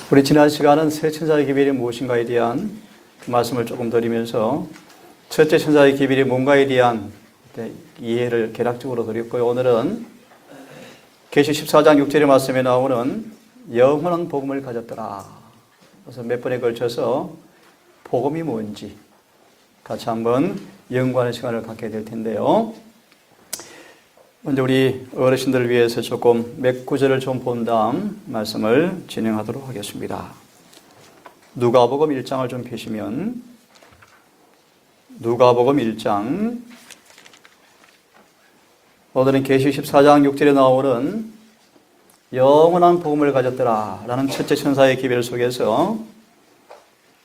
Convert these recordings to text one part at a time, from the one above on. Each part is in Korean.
우리 지난 시간은 새 천사의 기별이 무엇인가에 대한 말씀을 조금 드리면서 첫째 천사의 기별이 뭔가에 대한 이해를 개략적으로 드렸고요. 오늘은 계시 14장 6절의 말씀에 나오는 영원한 복음을 가졌더라. 그래서 몇 번에 걸쳐서 복음이 뭔지 같이 한번 연구하는 시간을 갖게 될 텐데요. 먼저 우리 어르신들을 위해서 조금 몇 구절을 좀 본 다음 말씀을 진행하도록 하겠습니다. 누가복음 1장을 좀 펴시면 누가복음 1장, 오늘은 계시 14장 6절에 나오는 영원한 복음을 가졌더라 라는 첫째 천사의 기별 속에서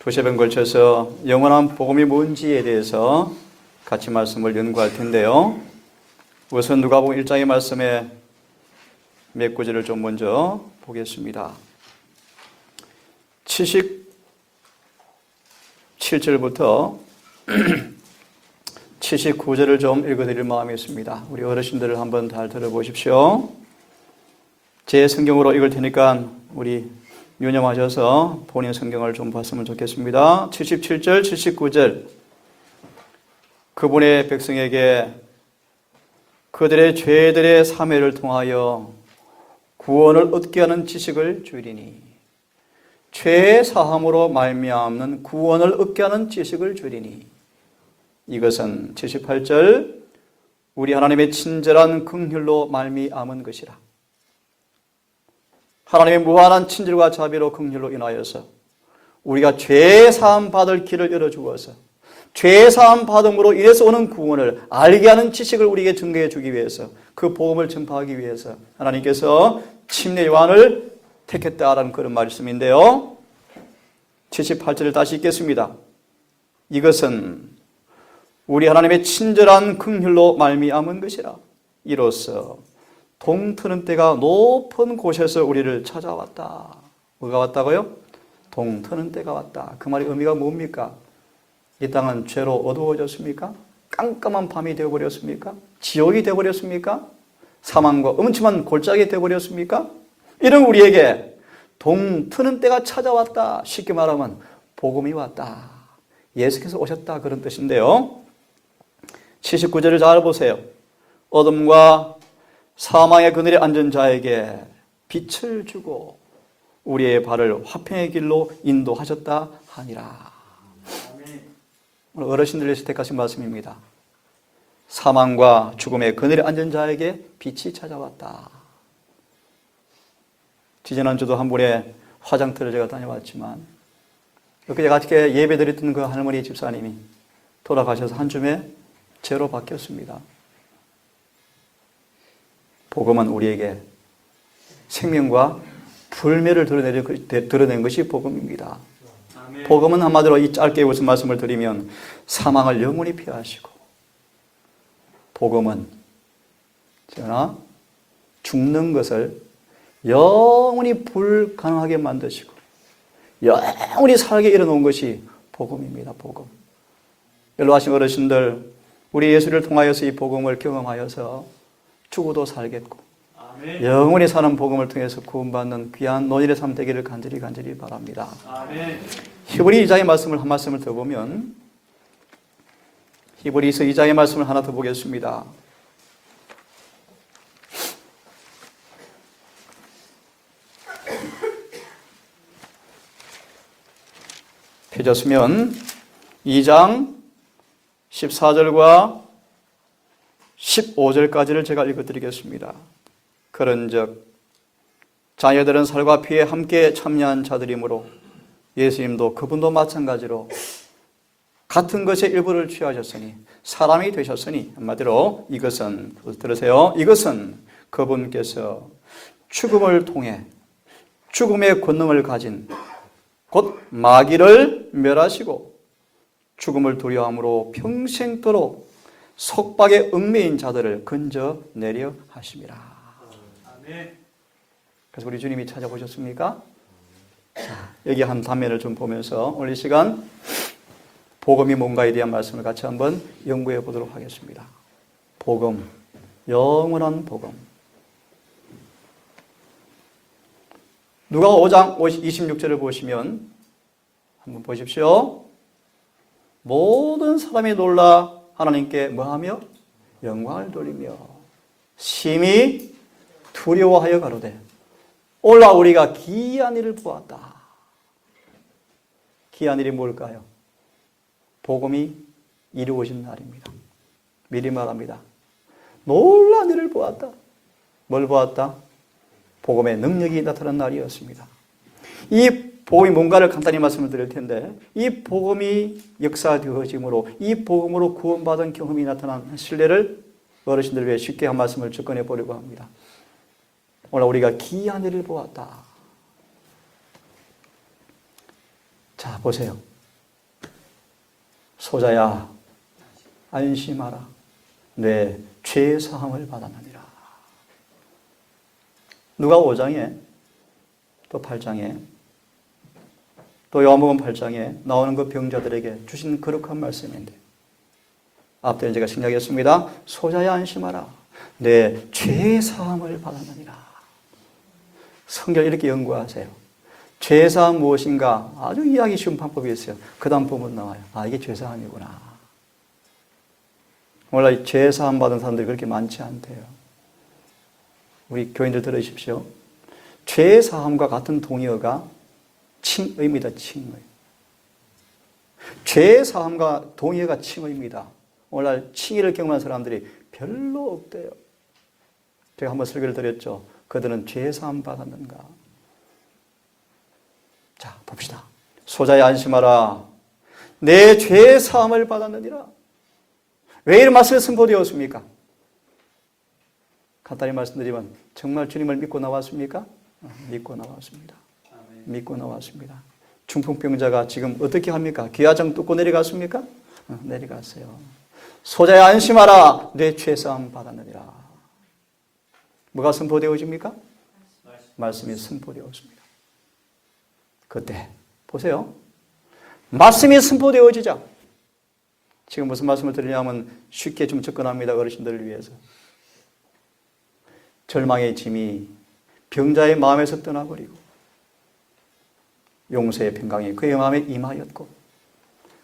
두세 번 걸쳐서 영원한 복음이 뭔지에 대해서 같이 말씀을 연구할 텐데요. 우선 누가복음 1장의 말씀에 몇 구절을 좀 먼저 보겠습니다. 77절부터 79절을 좀 읽어드릴 마음이 있습니다. 우리 어르신들을 한번 잘 들어보십시오. 제 성경으로 읽을 테니까 우리 유념하셔서 본인 성경을 좀 봤으면 좋겠습니다. 77절, 79절. 그분의 백성에게 그들의 죄들의 사매를 통하여 구원을 얻게 하는 지식을 주리니, 죄의 사함으로 말미암는 구원을 얻게 하는 지식을 주리니, 이것은 78절 우리 하나님의 친절한 긍휼로 말미암은 것이라. 하나님의 무한한 친절과 자비로 긍휼로 인하여서 우리가 죄 사함 받을 길을 열어주어서 죄 사함 받음으로 인해서 오는 구원을 알게 하는 지식을 우리에게 증거해 주기 위해서, 그 복음을 전파하기 위해서 하나님께서 침례 요한을 택했다라는 그런 말씀인데요. 78절을 다시 읽겠습니다. 이것은 우리 하나님의 친절한 긍휼로 말미암은 것이라. 이로써 동트는 때가 높은 곳에서 우리를 찾아왔다. 뭐가 왔다고요? 동트는 때가 왔다. 그 말의 의미가 뭡니까? 이 땅은 죄로 어두워졌습니까? 깜깜한 밤이 되어버렸습니까? 지옥이 되어버렸습니까? 사망과 음침한 골짜기 되어버렸습니까? 이런 우리에게 동트는 때가 찾아왔다. 쉽게 말하면 복음이 왔다. 예수께서 오셨다. 그런 뜻인데요. 79절을 잘 보세요. 어둠과 사망의 그늘에 앉은 자에게 빛을 주고 우리의 발을 화평의 길로 인도하셨다 하니라. 오늘 어르신들 위해서 택하신 말씀입니다. 사망과 죽음의 그늘에 앉은 자에게 빛이 찾아왔다. 지지난주도 한 분의 화장터를 제가 다녀왔지만 엊그제 같이 예배 드렸던 그 할머니 집사님이 돌아가셔서 한 줌에 죄로 바뀌었습니다. 복음은 우리에게 생명과 불멸을 드러낸 것이 복음입니다. 복음은 한마디로 이 짧게 무슨 말씀을 드리면 사망을 영원히 피하시고, 복음은 죽는 것을 영원히 불가능하게 만드시고 영원히 살게 이뤄놓은 것이 복음입니다. 복음. 연로하신 어르신들, 우리 예수를 통하여서 이 복음을 경험하여서 죽어도 살겠고 아멘. 영원히 사는 복음을 통해서 구원받는 귀한 노일의 삶 되기를 간절히 바랍니다. 아멘. 히브리 2장의 말씀을 한 말씀을 더 보면, 히브리서 2장의 말씀을 하나 더 보겠습니다. 펴졌으면 2장 14절과 15절까지를 제가 읽어드리겠습니다. 그런즉 자녀들은 살과 피에 함께 참여한 자들이므로 예수님도 그분도 마찬가지로 같은 것의 일부를 취하셨으니 사람이 되셨으니, 한마디로 이것은, 들으세요, 이것은 그분께서 죽음을 통해 죽음의 권능을 가진 곧 마귀를 멸하시고 죽음을 두려움으로 평생도록 속박에 얽매인 자들을 건져내려 하심이라. 그래서 우리 주님이 찾아보셨습니까? 자, 여기 한 단면을 좀 보면서 오늘 이 시간 복음이 뭔가에 대한 말씀을 같이 한번 연구해 보도록 하겠습니다. 복음, 영원한 복음. 누가복음 5장 26절을 보시면 한번 보십시오. 모든 사람이 놀라 하나님께 뭐하며? 영광을 돌리며 심히 두려워하여 가로되 오라 우리가 기이한 일을 보았다. 기이한 일이 뭘까요? 복음이 이루어진 날입니다. 미리 말합니다. 놀라운 일을 보았다. 뭘 보았다? 복음의 능력이 나타난 날이었습니다. 이 복음이 뭔가를 간단히 말씀을 드릴 텐데 이 복음이 역사되어짐으로 이 복음으로 구원받은 경험이 나타난 신뢰를 어르신들 위해 쉽게 한 말씀을 접근해 보려고 합니다. 오늘 우리가 기이한 일을 보았다. 자, 보세요. 소자야 안심하라. 내 죄 사함을 받았느니라. 누가복음 5장에 또 8장에 또 요한복음 8장에 나오는 그 병자들에게 주신 거룩한 말씀인데 앞전에 제가 생략했습니다. 소자야 안심하라. 내 죄 사함을 받았느니라. 성경 이렇게 연구하세요. 죄 사함 무엇인가? 아주 이해하기 쉬운 방법이 있어요. 그 다음 보면 나와요. 아, 이게 죄 사함이구나. 원래 죄 사함 받은 사람들이 그렇게 많지 않대요. 우리 교인들 들으십시오. 죄 사함과 같은 동의어가 칭의입니다. 칭의. 죄 사함과 동의어가 칭의입니다. 오늘날 칭의를 경험한 사람들이 별로 없대요. 제가 한번 설교를 드렸죠. 그들은 죄 사함 받았는가? 자, 봅시다. 소자야 안심하라. 내 죄 사함을 받았느니라. 왜 이런 말씀이 선포되었습니까? 간단히 말씀드리면 정말 주님을 믿고 나왔습니까? 믿고 나왔습니다. 믿고 나왔습니다. 중풍병자가 지금 어떻게 합니까? 기아장 뚫고 내려갔습니까? 내려갔어요. 소자야 안심하라. 내 죄사함 받았느니라. 뭐가 선포되어집니까? 말씀이 선포되었습니다. 그때 보세요. 말씀이 선포되어지자 지금 무슨 말씀을 드리냐면 쉽게 좀 접근합니다. 어르신들을 위해서. 절망의 짐이 병자의 마음에서 떠나버리고 용서의 평강이 그의 마음에 임하였고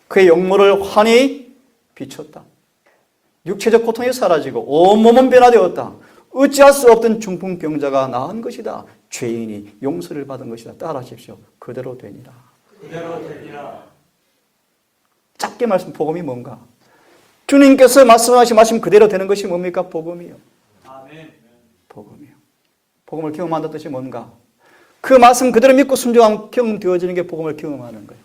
그의 영모를 환히 비췄다. 육체적 고통이 사라지고 온몸은 변화되었다. 어찌할 수 없던 중풍병자가 나은 것이다. 죄인이 용서를 받은 것이다. 따라하십시오. 그대로 되니라. 그대로 되니라. 짧게 말씀 복음이 뭔가? 주님께서 말씀하신 말씀 그대로 되는 것이 뭡니까? 복음이요. 아멘. 복음이요. 복음을 경험한다는 뜻이 뭔가? 그 말씀 그대로 믿고 순종하면 경험되어지는 게 복음을 경험하는 거예요.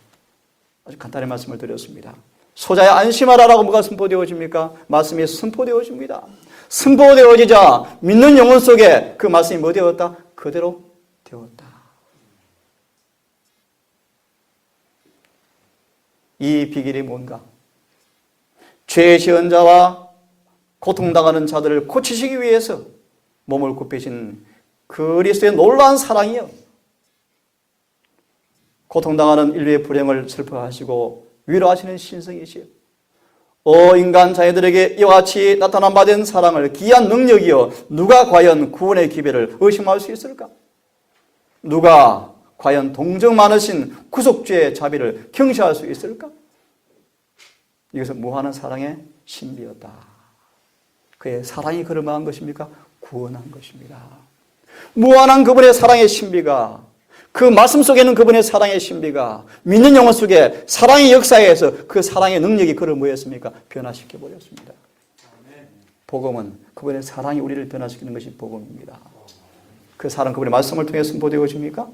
아주 간단히 말씀을 드렸습니다. 소자야 안심하라라고 뭐가 선포되어집니까? 말씀이 선포되어집니다. 선포되어지자 믿는 영혼 속에 그 말씀이 뭐 되었다? 그대로 되었다. 이 비결이 뭔가? 죄의 지은 자와 고통당하는 자들을 고치시기 위해서 몸을 굽히신 그리스도의 놀라운 사랑이요. 고통당하는 인류의 불행을 슬퍼하시고 위로하시는 신성이시요. 인간 자녀들에게 이와 같이 나타난 바 된 사랑을 기이한 능력이요. 누가 과연 구원의 기별을 의심할 수 있을까? 누가 과연 동정 많으신 구속주의 자비를 경시할 수 있을까? 이것은 무한한 사랑의 신비였다. 그의 사랑이 그를 뭐한 것입니까? 구원한 것입니다. 무한한 그분의 사랑의 신비가 그 말씀 속에는 그분의 사랑의 신비가 믿는 영혼 속에 사랑의 역사에서 그 사랑의 능력이 그를 뭐였습니까? 변화시켜버렸습니다. 복음은 그분의 사랑이 우리를 변화시키는 것이 복음입니다. 그 사랑 그분의 말씀을 통해 선포되어집니까?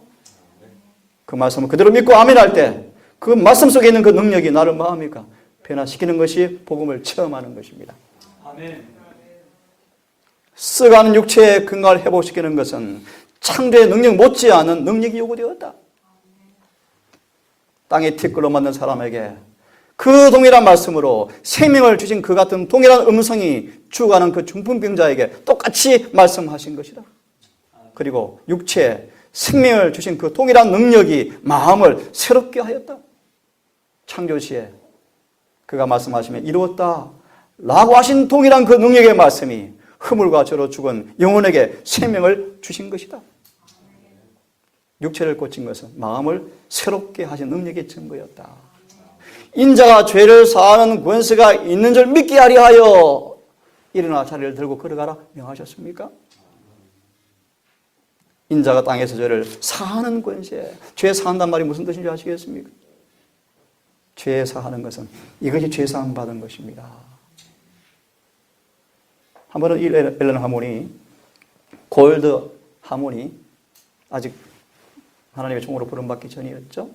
그 말씀을 그대로 믿고 아멘할 때 그 말씀 속에 있는 그 능력이 나를 뭐합니까? 변화시키는 것이 복음을 체험하는 것입니다. 아멘. 썩어가는 육체의 건강을 회복시키는 것은 창조의 능력 못지않은 능력이 요구되었다. 땅에 티끌로 만든 사람에게 그 동일한 말씀으로 생명을 주신 그 같은 동일한 음성이 죽어가는 그 중풍병자에게 똑같이 말씀하신 것이다. 그리고 육체, 생명을 주신 그 동일한 능력이 마음을 새롭게 하였다. 창조시에 그가 말씀하시면 이루었다 라고 하신 동일한 그 능력의 말씀이 허물과 저로 죽은 영혼에게 생명을 주신 것이다. 육체를 고친 것은 마음을 새롭게 하신 능력의 증거였다. 인자가 죄를 사하는 권세가 있는 줄 믿게 하려 하여 일어나 자리를 들고 걸어가라 명하셨습니까? 인자가 땅에서 죄를 사하는 권세, 죄 사한단 말이 무슨 뜻인지 아시겠습니까? 죄 사하는 것은 이것이 죄 사함 받은 것입니다. 한 번은 앨런 하모니, 골드 하모니, 아직 하나님의 종으로 부름받기 전이었죠.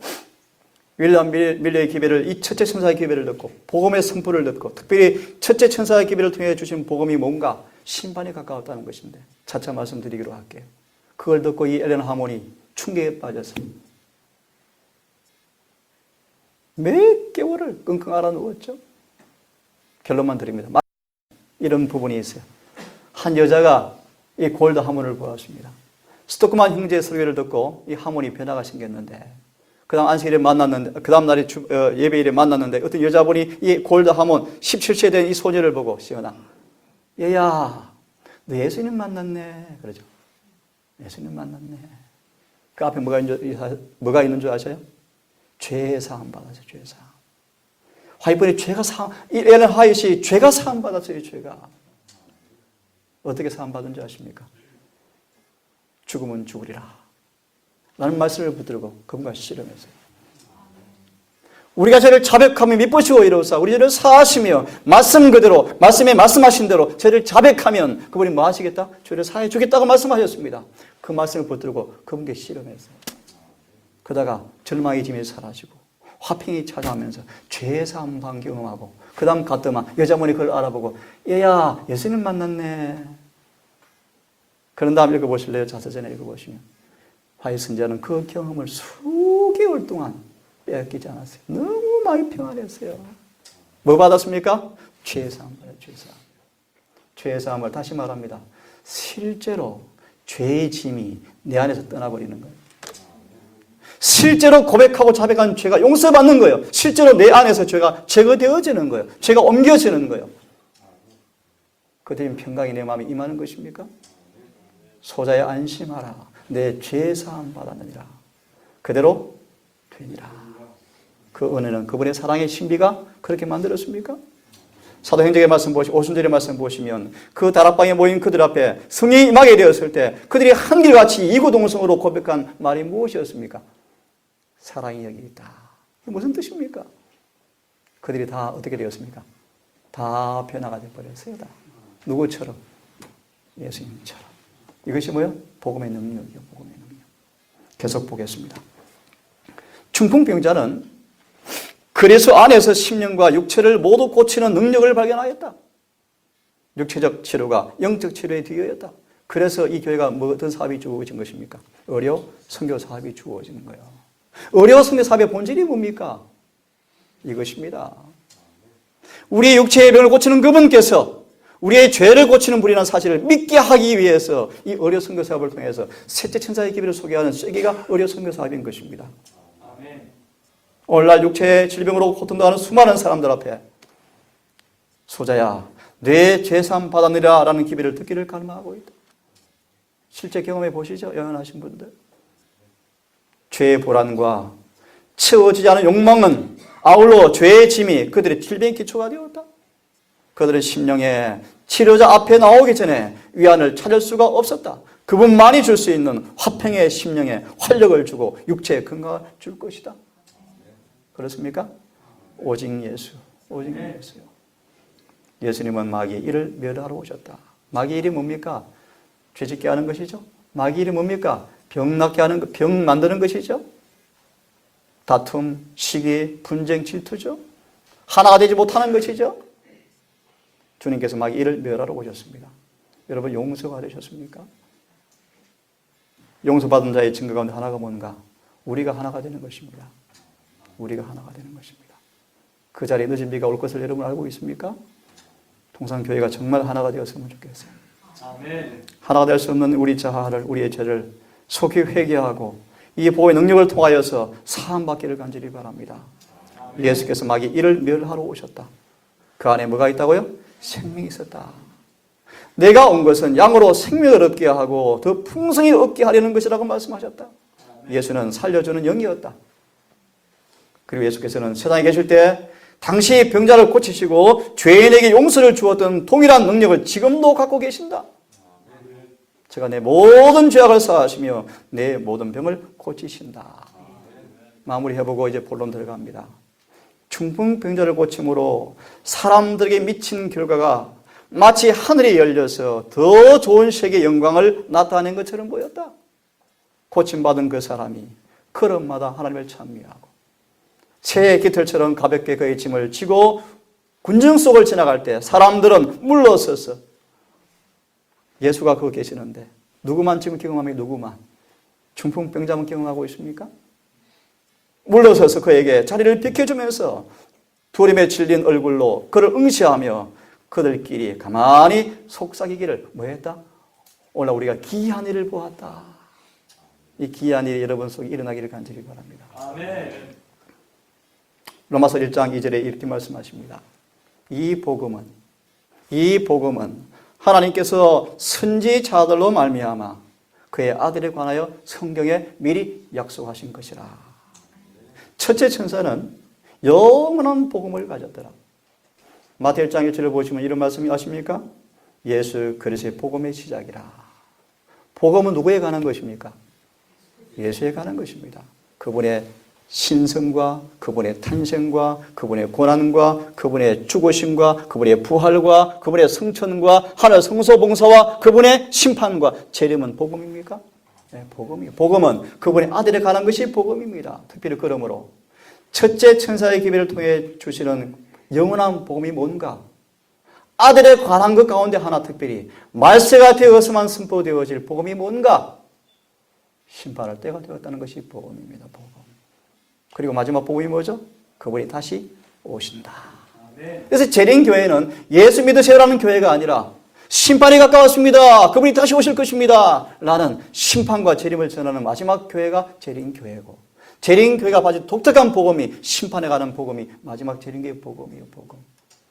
윌리엄 밀러의 기별을, 이 첫째 천사의 기별을 듣고 복음의 선포를 듣고 특별히 첫째 천사의 기별을 통해 주신 복음이 뭔가 신반에 가까웠다는 것인데 차차 말씀드리기로 할게요. 그걸 듣고 이 앨런 하모니 충격에 빠져서 몇 개월을 끙끙 앓아 누웠죠. 결론만 드립니다. 이런 부분이 있어요. 한 여자가 이 골드 하모니를 보았습니다. 스토크만 형제의 설교를 듣고 이 하모니 변화가 생겼는데 그 다음 안식일에 만났는데 그 다음 날에 예배일에 만났는데 어떤 여자분이 이 골드 하몬 17세 된 이 소녀를 보고 시연아 얘야 너 예수님 만났네 그러죠. 예수님 만났네. 그 앞에 뭐가 있는 줄 아세요? 죄 사함 받았어요. 죄 사함. 화이번에 죄가 사함, 이 앨런 화이트이 죄가 사함 받았어요. 죄가 어떻게 사함 받은지 아십니까? 죽으면 죽으리라 라는 말씀을 붙들고 그분과 씨름했어요. 우리가 죄를 자백하며 미쁘시고 이로써 우리 죄를 사하시며 말씀 그대로 말씀에 말씀하신 대로 죄를 자백하면 그분이 뭐 하시겠다? 죄를 사해 주겠다고 말씀하셨습니다. 그 말씀을 붙들고 그분께 씨름했어요. 그러다가 절망의 짐이 사라지고 화평이 찾아오면서 죄의 사함 경험하고 그 다음 갔더만 여자분이 그걸 알아보고 얘야 예수님 만났네. 그런 다음 읽어보실래요? 자서전에 읽어보시면 화이 선지자는 그 경험을 수개월 동안 빼앗기지 않았어요. 너무 많이 평안했어요. 뭐 받았습니까? 죄사함 받아요. 죄사함. 죄사함을 다시 말합니다. 실제로 죄의 짐이 내 안에서 떠나버리는 거예요. 실제로 고백하고 자백한 죄가 용서받는 거예요. 실제로 내 안에서 죄가 제거되어지는 거예요. 죄가 옮겨지는 거예요. 그때는 평강이 내 마음에 임하는 것입니까? 소자야 안심하라. 내 죄사함 받았느니라. 그대로 되니라. 그 은혜는 그분의 사랑의 신비가 그렇게 만들었습니까? 사도행전의 말씀 보시고 오순절의 말씀 보시면 그 다락방에 모인 그들 앞에 성령이 임하게 되었을 때 그들이 한결같이 이구동성으로 고백한 말이 무엇이었습니까? 사랑이 여기 있다. 무슨 뜻입니까? 그들이 다 어떻게 되었습니까? 다 변화가 되어버렸어요. 다. 누구처럼? 예수님처럼. 이것이 뭐예요? 복음의 능력이요. 복음의 능력. 계속 보겠습니다. 중풍병자는 그리스도 안에서 심령과 육체를 모두 고치는 능력을 발견하였다. 육체적 치료가 영적 치료에 뒤이었다. 그래서 이 교회가 어떤 사업이 주어진 것입니까? 의료 선교 사업이 주어지는 거예요. 의료 선교 사업의 본질이 뭡니까? 이것입니다. 우리의 육체의 병을 고치는 그분께서 우리의 죄를 고치는 분이라는 사실을 믿게 하기 위해서 이 의료 선교 사업을 통해서 셋째 천사의 기별을 소개하는 세계가 의료 선교 사업인 것입니다. 아멘. 오늘날 육체의 질병으로 고통당하는 수많은 사람들 앞에 소자야 내 죄사함 받았느라 라는 기별을 듣기를 갈망하고 있다. 실제 경험해 보시죠. 영원하신 분들. 죄의 불안과 채워지지 않은 욕망은 아울러 죄의 짐이 그들의 질병의 기초가 되었다. 그들의 심령에 치료자 앞에 나오기 전에 위안을 찾을 수가 없었다. 그분만이 줄 수 있는 화평의 심령에 활력을 주고 육체에 건강을 줄 것이다. 그렇습니까? 오직 예수, 오직 예수요. 예수님은 마귀의 일을 멸하러 오셨다. 마귀의 일이 뭡니까? 죄짓게 하는 것이죠. 마귀의 일이 뭡니까? 병 낫게 하는 것, 병 만드는 것이죠. 다툼, 시기, 분쟁, 질투죠. 하나가 되지 못하는 것이죠. 주님께서 마귀의 일을 멸하러 오셨습니다. 여러분 용서받으셨습니까? 용서받은 자의 증거 가운데 하나가 뭔가? 우리가 하나가 되는 것입니다. 우리가 하나가 되는 것입니다. 그 자리에 늦은 비가 올 것을 여러분 알고 있습니까? 통상교회가 정말 하나가 되었으면 좋겠어요. 아멘. 하나가 될 수 없는 우리 자아를, 우리의 죄를 속히 회개하고 이 보호의 능력을 통하여서 사함받기를 간절히 바랍니다. 예수께서 마귀 이를 멸하러 오셨다. 그 안에 뭐가 있다고요? 생명이 있었다. 내가 온 것은 양으로 생명을 얻게 하고 더 풍성히 얻게 하려는 것이라고 말씀하셨다. 예수는 살려주는 영이었다. 그리고 예수께서는 세상에 계실 때 당시 병자를 고치시고 죄인에게 용서를 주었던 동일한 능력을 지금도 갖고 계신다. 제가 내 모든 죄악을 사하시며 내 모든 병을 고치신다. 마무리해보고 이제 본론 들어갑니다. 중풍병자를 고침으로 사람들에게 미친 결과가 마치 하늘이 열려서 더 좋은 세계의 영광을 나타낸 것처럼 보였다. 고침받은 그 사람이 걸음마다 하나님을 찬미하고 새의 깃털처럼 가볍게 그의 짐을 지고 군중 속을 지나갈 때 사람들은 물러서서 예수가 거기 계시는데 누구만 지금 경험합니까? 누구만? 중풍병자만 경험하고 있습니까? 물러서서 그에게 자리를 비켜주면서 두려움에 질린 얼굴로 그를 응시하며 그들끼리 가만히 속삭이기를 뭐 했다? 오늘 우리가 기이한 일을 보았다. 이 기이한 일이 여러분 속에 일어나기를 간절히 바랍니다. 아멘. 로마서 1장 2절에 이렇게 말씀하십니다. 이 복음은 하나님께서 선지자들로 말미암아 그의 아들에 관하여 성경에 미리 약속하신 것이라. 첫째 천사는 영원한 복음을 가졌더라. 마태 1장 1절을 보시면 이런 말씀이 아십니까? 예수 그리스도의 복음의 시작이라. 복음은 누구에 관한 것입니까? 예수에 관한 것입니다. 그분의 신성과 그분의 탄생과 그분의 고난과 그분의 죽으심과 그분의 부활과 그분의 성천과 하늘 성소봉사와 그분의 심판과 재림은 복음입니까? 네, 복음이에요. 복음은 그분의 아들에 관한 것이 복음입니다. 특별히 그러므로 첫째 천사의 기별을 통해 주시는 영원한 복음이 뭔가? 아들에 관한 것 가운데 하나 특별히 말세가 되어서만 선포되어질 복음이 뭔가? 심판할 때가 되었다는 것이 복음입니다. 복음. 그리고 마지막 복음이 뭐죠? 그분이 다시 오신다. 그래서 재림교회는 예수 믿으세요라는 교회가 아니라 심판이 가까웠습니다. 그분이 다시 오실 것입니다. 라는 심판과 재림을 전하는 마지막 교회가 재림교회고 재림교회가 가진 독특한 복음이 심판에 가는 복음이 마지막 재림교회의 복음이에요. 복음.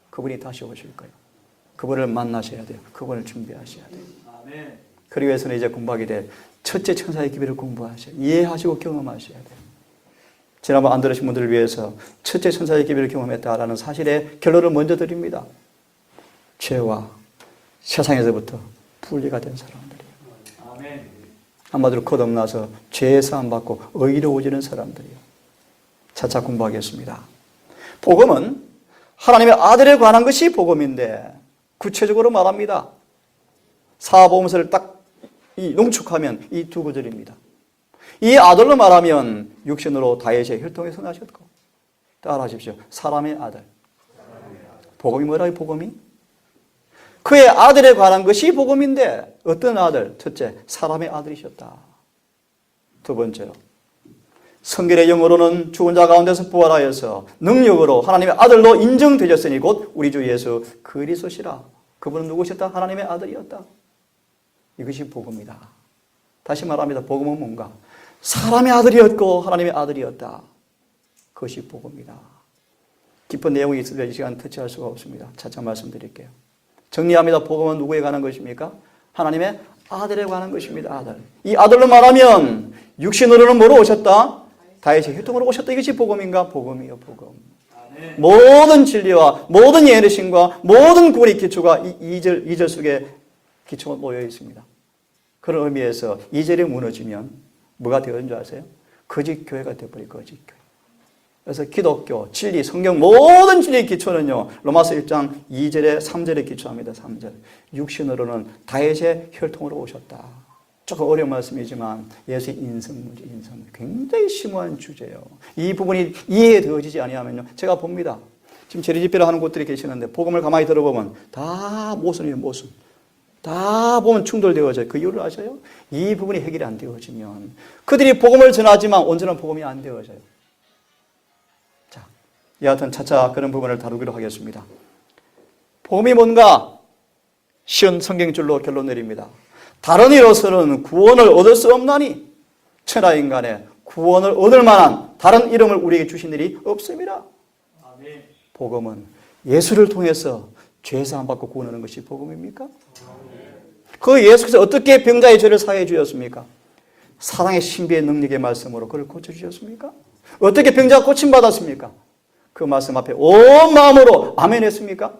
그분이 다시 오실 거예요. 그분을 만나셔야 돼요. 그분을 준비하셔야 돼요. 그리고 위해서는 이제 공부하게 될 첫째 천사의 기별을 공부하셔야 돼요. 이해하시고 경험하셔야 돼요. 지난번 안 들으신 분들을 위해서 첫째 천사의 기별을 경험했다라는 사실의 결론을 먼저 드립니다. 죄와 세상에서부터 분리가 된 사람들이에요. 아멘. 한마디로 거듭나서 죄 사함 받고 의로워지는 사람들이에요. 차차 공부하겠습니다. 복음은 하나님의 아들에 관한 것이 복음인데 구체적으로 말합니다. 사복음서를 딱 농축하면 이 두 구절입니다. 이 아들로 말하면 육신으로 다윗의 혈통에서 나셨고 따라하십시오. 사람의 아들. 복음이 뭐라고요? 복음이? 그의 아들에 관한 것이 복음인데 어떤 아들? 첫째, 사람의 아들이셨다. 두 번째로 성결의 영으로는 죽은 자 가운데서 부활하여서 능력으로 하나님의 아들로 인정되셨으니 곧 우리 주 예수 그리스도시라. 그분은 누구셨다? 하나님의 아들이었다. 이것이 복음이다. 다시 말합니다. 복음은 뭔가? 사람의 아들이었고 하나님의 아들이었다. 그것이 복음이다. 깊은 내용이 있으려 이 시간 터치할 수가 없습니다. 차차 말씀드릴게요. 정리합니다. 복음은 누구에 관한 것입니까? 하나님의 아들에 관한 것입니다. 아들. 이 아들로 말하면 육신으로는 뭐로 오셨다? 다윗의 혈통으로 오셨다. 이것이 복음인가? 복음이요. 복음. 아멘. 모든 진리와 모든 예언의신과 모든 구원의 기초가 이 2절 속에 기초가 모여 있습니다. 그런 의미에서 2절이 무너지면 뭐가 되어진 줄 아세요? 거짓 교회가 되어버린 거짓 교회. 그래서 기독교, 진리, 성경 모든 진리의 기초는요. 로마서 1장 2절에 3절에 기초합니다. 3절. 육신으로는 다윗의 혈통으로 오셨다. 조금 어려운 말씀이지만 예수의 인성문제, 인성문제. 굉장히 심오한 주제예요. 이 부분이 이해되어지지 아니하면요. 제가 봅니다. 지금 재래집회를 하는 곳들이 계시는데 복음을 가만히 들어보면 다 모순이에요. 모순. 다 보면 충돌되어져요. 그 이유를 아셔요? 이 부분이 해결이 안 되어지면 그들이 복음을 전하지만 온전한 복음이 안 되어져요. 자, 여하튼 차차 그런 부분을 다루기로 하겠습니다. 복음이 뭔가? 쉬운 성경줄로 결론 내립니다. 다른 이로서는 구원을 얻을 수 없나니 천하인간에 구원을 얻을 만한 다른 이름을 우리에게 주신 일이 없습니다. 아멘. 복음은 예수를 통해서 죄사함 받고 구원하는 것이 복음입니까? 그 예수께서 어떻게 병자의 죄를 사해 주셨습니까? 사랑의 신비의 능력의 말씀으로 그를 고쳐주셨습니까? 어떻게 병자가 고침받았습니까? 그 말씀 앞에 온 마음으로 아멘 했습니까?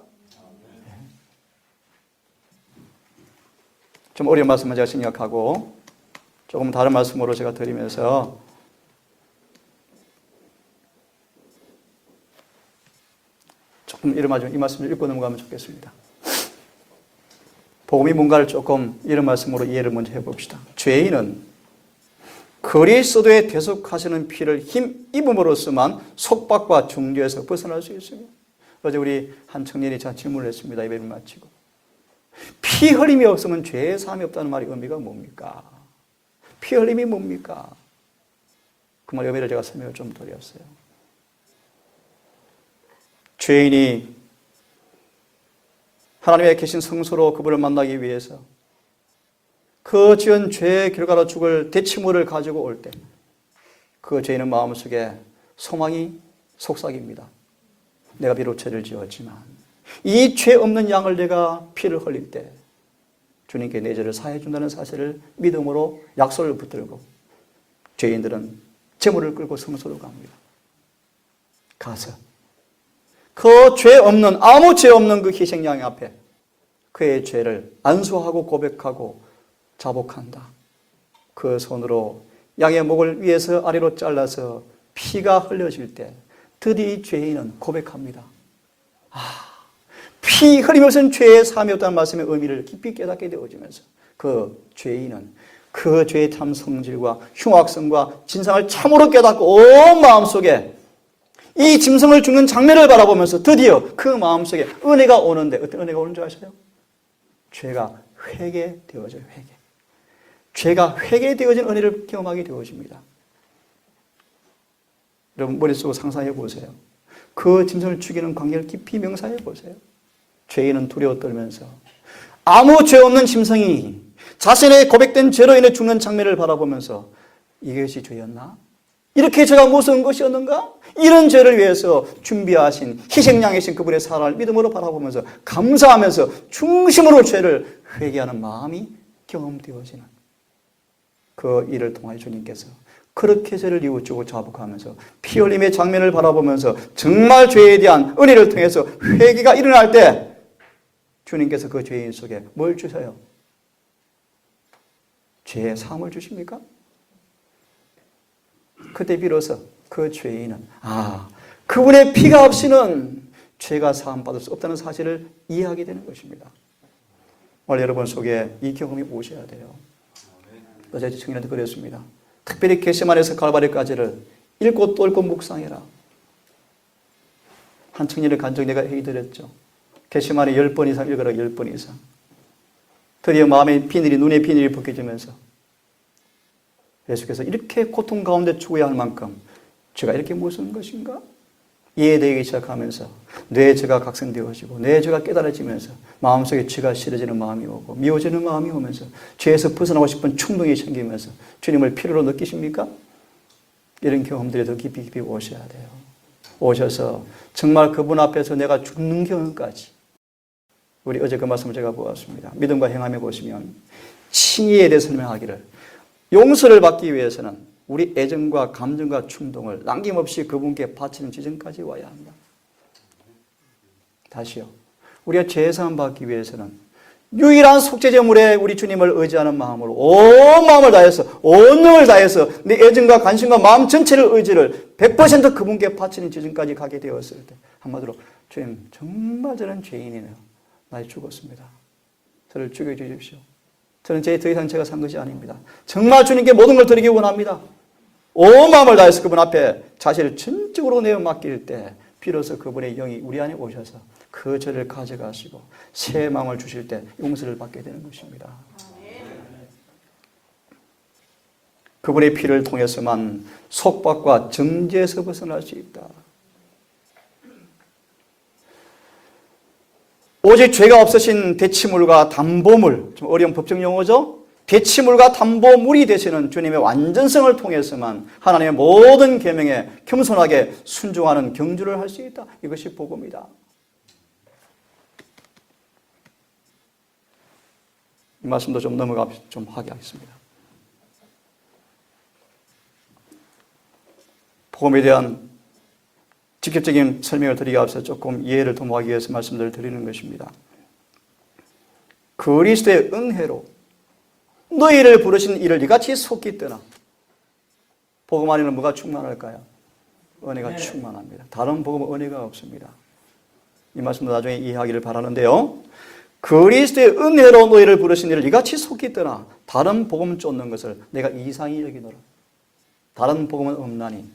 좀 어려운 말씀을 제가 생략하고 조금 다른 말씀으로 제가 드리면서 조금 이 말씀을 읽고 넘어가면 좋겠습니다. 복음이 뭔가를 조금 이런 말씀으로 이해를 먼저 해봅시다. 죄인은 그리스도의 대속하시는 피를 힘입음으로써만 속박과 중죄에서 벗어날 수 있습니다. 어제 우리 한 청년이 자 질문을 했습니다. 예배를 마치고. 피 흘림이 없으면 죄의 사함이 없다는 말의 의미가 뭡니까? 피 흘림이 뭡니까? 그 말의 의미를 제가 설명을 좀 드렸어요. 죄인이 하나님의 계신 성소로 그분을 만나기 위해서 그 지은 죄의 결과로 죽을 대치물을 가지고 올 때 그 죄인은 마음속에 소망이 속삭입니다. 내가 비록 죄를 지었지만 이 죄 없는 양을 내가 피를 흘릴 때 주님께 내 죄를 사해 준다는 사실을 믿음으로 약속을 붙들고 죄인들은 제물을 끌고 성소로 갑니다. 가서 그 죄 없는 아무 죄 없는 그 희생양 앞에 그의 죄를 안수하고 고백하고 자복한다. 그 손으로 양의 목을 위에서 아래로 잘라서 피가 흘려질 때 드디어 이 죄인은 고백합니다. 피 흘리면서는 죄의 사함이 없다는 말씀의 의미를 깊이 깨닫게 되어지면서 그 죄인은 그 죄의 참 성질과 흉악성과 진상을 참으로 깨닫고 온 마음속에 이 짐승을 죽는 장면을 바라보면서 드디어 그 마음속에 은혜가 오는데 어떤 은혜가 오는 줄 아세요? 죄가 회개되어져요. 죄가 회개되어진 은혜를 경험하게 되어집니다. 여러분 머릿속으로 상상해 보세요. 그 짐승을 죽이는 광경을 깊이 명사해 보세요. 죄인은 두려워 떨면서 아무 죄 없는 짐승이 자신의 고백된 죄로 인해 죽는 장면을 바라보면서 이것이 죄였나? 이렇게 제가 무서운 것이었는가? 이런 죄를 위해서 준비하신 희생양이신 그분의 사랑을 믿음으로 바라보면서 감사하면서 중심으로 죄를 회개하는 마음이 경험되어지는 그 일을 통하여 주님께서 그렇게 죄를 뉘우치고 자복하면서 피 흘림의 장면을 바라보면서 정말 죄에 대한 은혜를 통해서 회개가 일어날 때 주님께서 그 죄인 속에 뭘 주세요? 죄의 사함을 주십니까? 그때 비로소 그 죄인은 그분의 피가 없이는 죄가 사함받을 수 없다는 사실을 이해하게 되는 것입니다. 오늘 여러분 속에 이 경험이 오셔야 돼요. 어제 청년한테 그랬습니다. 특별히 겟세마네에서 갈바리까지를 읽고 또 읽고 묵상해라. 한 청년을 간증 내가 해드렸죠. 겟세마네 10번 이상 읽어라. 10번 이상. 드디어 마음의 비늘이 눈의 비늘이 벗겨지면서 예수께서 이렇게 고통 가운데 죽어야 할 만큼 죄가 이렇게 무서운 것인가? 이해되기 시작하면서 뇌의 죄가 각성되어지고 뇌의 죄가 깨달아지면서 마음속에 죄가 싫어지는 마음이 오고 미워지는 마음이 오면서 죄에서 벗어나고 싶은 충동이 생기면서 주님을 필요로 느끼십니까? 이런 경험들이 더 깊이 깊이 오셔야 돼요. 오셔서 정말 그분 앞에서 내가 죽는 경험까지 우리 어제 그 말씀을 제가 보았습니다. 믿음과 행함에 보시면 칭의에 대해 설명하기를 용서를 받기 위해서는 우리 애정과 감정과 충동을 남김없이 그분께 바치는 지점까지 와야 합니다. 다시요. 우리가 죄사함 받기 위해서는 유일한 속죄제물에 우리 주님을 의지하는 마음으로 온 마음을 다해서 온 영을 다해서 내 애정과 관심과 마음 전체를 의지를 100% 그분께 바치는 지점까지 가게 되었을 때 한마디로 주님 정말 저는 죄인이네요. 나이 죽었습니다. 저를 죽여주십시오. 저는 더 이상 제가 산 것이 아닙니다. 정말 주님께 모든 걸 드리기 원합니다. 온 마음을 다해서 그분 앞에 자신을 전적으로 내어 맡길 때 비로소 그분의 영이 우리 안에 오셔서 그 죄를 가져가시고 새 마음을 주실 때 용서를 받게 되는 것입니다. 그분의 피를 통해서만 속박과 정죄에서 벗어날 수 있다. 오직 죄가 없으신 대치물과 담보물, 좀 어려운 법정 용어죠? 대치물과 담보물이 되시는 주님의 완전성을 통해서만 하나님의 모든 계명에 겸손하게 순종하는 경주를 할 수 있다. 이것이 복음이다. 이 말씀도 좀 하게 하겠습니다. 복음에 대한 직접적인 설명을 드리기 앞서 조금 이해를 도모하기 위해서 말씀을 드리는 것입니다. 그리스도의 은혜로 너희를 부르신 이를 이같이 속기 떠나. 복음 안에는 뭐가 충만할까요? 은혜가 충만합니다. 다른 복음은 은혜가 없습니다. 이 말씀도 나중에 이해하기를 바라는데요. 그리스도의 은혜로 너희를 부르신 이를 이같이 속기 떠나 다른 복음 쫓는 것을 내가 이상히 여기노라. 다른 복음은 없나니